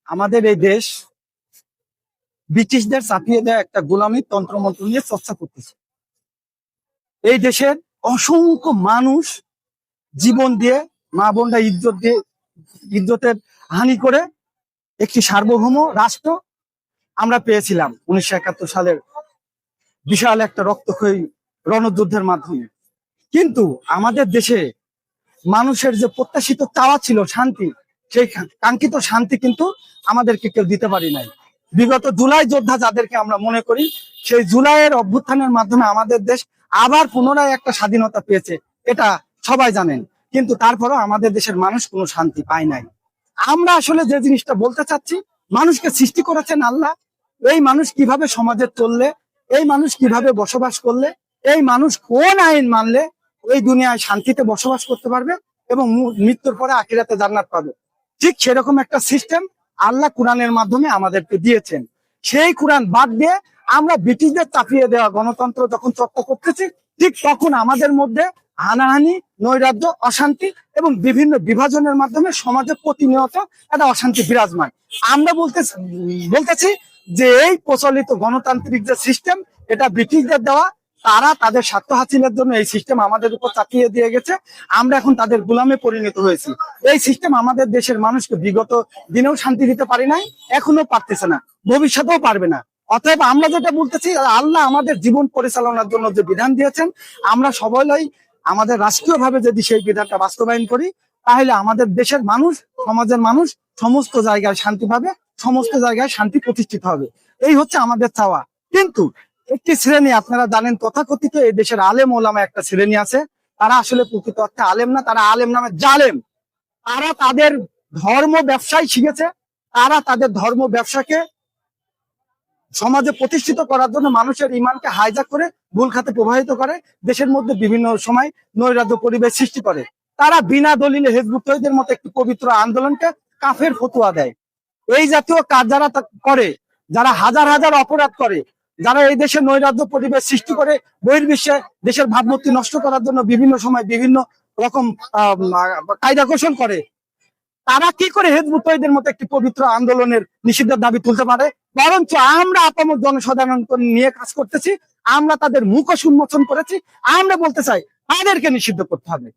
আমাদের এই দেশ ব্রিটিশদের চাপিয়ে দেওয়া একটা গোলামী তন্ত্রমন্ত্র নিয়ে চর্চা করতেছে। এই দেশের অসংখ্য মানুষ জীবন দিয়ে, মা বোনরা ইজ্জতের হানি করে একটি সার্বভৌম রাষ্ট্র আমরা পেয়েছিলাম 1971 সালের বিশাল একটা রক্তক্ষয়ী রণযুদ্ধের মাধ্যমে। কিন্তু আমাদের দেশে মানুষের যে প্রত্যাশিত চাওয়া ছিল শান্তি, সেই কাঙ্ক্ষিত শান্তি কিন্তু আমাদেরকে কেউ দিতে পারি নাই। বিগত জুলাই যোদ্ধা যাদেরকে আমরা মনে করি, সেই জুলাইয়ের অভ্যুত্থানের মাধ্যমে আমাদের দেশ আবার পুনরায় একটা স্বাধীনতা পেয়েছে, এটা সবাই জানেন। কিন্তু তারপরেও আমাদের দেশের মানুষ কোনো শান্তি পায় নাই। আমরা আসলে যে জিনিসটা বলতে চাচ্ছি, মানুষকে সৃষ্টি করেছেন আল্লাহ। এই মানুষ কিভাবে সমাজে চললে, এই মানুষ কিভাবে বসবাস করলে, এই মানুষ কোন আইন মানলে এই দুনিয়ায় শান্তিতে বসবাস করতে পারবে এবং মৃত্যুর পরে আখিরাতে জান্নাত পাবে, ঠিক সেরকম একটা সিস্টেম আল্লাহ কোরআনের মাধ্যমে আমাদেরকে দিয়েছেন। সেই কোরআন বাদ দিয়ে আমরা ব্রিটিশদের চাপিয়ে দেওয়া গণতন্ত্র যখন চর্চা করতেছি, ঠিক তখন আমাদের মধ্যে হানাহানি, নৈরাজ্য, অশান্তি এবং বিভিন্ন বিভাজনের মাধ্যমে সমাজে প্রতিনিয়ত একটা অশান্তি বিরাজমান। আমরা বলতেছি যে এই প্রচলিত গণতান্ত্রিক যে সিস্টেম, এটা ব্রিটিশদের দেওয়া। তারা তাদের স্বার্থ হাসিলের জন্য এই সিস্টেম আমাদের উপর চাপিয়ে দিয়ে গেছে। আমরা এখন তাদের গোলামে পরিণত হয়েছি। এই সিস্টেম আমাদের দেশের মানুষকে বিগত দিনেও শান্তি দিতে পারে নাই, এখনো পারতেছে না, ভবিষ্যতেও পারবে না। অতএব আমরা যেটা বলতেছি, আল্লাহ আমাদের জীবন পরিচালনার জন্য যে বিধান দিয়েছেন, আমরা সবাই আমাদের রাষ্ট্রীয়ভাবে যদি সেই বিধানটা বাস্তবায়ন করি, তাহলে আমাদের দেশের মানুষ, সমাজের মানুষ সমস্ত জায়গায় শান্তি পাবে, সমস্ত জায়গায় শান্তি প্রতিষ্ঠিত হবে। এই হচ্ছে আমাদের চাওয়া। কিন্তু একটি শ্রেণী, আপনারা জানেন, তথাকথিত এই দেশের আলেম ওলামা একটা শ্রেণী আছে, তারা আসলে প্রকৃত অর্থে আলেম না, তারা আলেম নামে জালেম। তারা তাদের ধর্ম ব্যবসায় শিখেছে। তারা তাদের ধর্ম ব্যবসাকে সমাজে প্রতিষ্ঠিত করার জন্য মানুষের ইমানকে হাইজ্যাক করে ভুল খাতে প্রবাহিত করে, দেশের মধ্যে বিভিন্ন সময় নৈরাজ্য পরিবেশ সৃষ্টি করে। তারা বিনা দলিলে হিজবুত তওহীদের মতো একটি পবিত্র আন্দোলনকে কাফের ফতোয়া দেয়। এই জাতীয় কাজ যারা করে, যারা হাজার হাজার অপরাধ করে, যারা এই দেশে নৈরাজ্য পরিবেশ সৃষ্টি করে বহির্বিশ্বে দেশের ভাবমূর্তি নষ্ট করার জন্য বিভিন্ন সময় বিভিন্ন রকম কায়দা কৌশল করে, তারা কি করে হিজবুত তওহীদের মতো একটি পবিত্র আন্দোলনের নিষিদ্ধের দাবি তুলতে পারে? বরঞ্চ আমরা আপামর জনসাধারণ নিয়ে কাজ করতেছি, আমরা তাদের মুখোশ উন্মোচন করেছি। আমরা বলতে চাই তাদেরকে নিষিদ্ধ করতে হবে।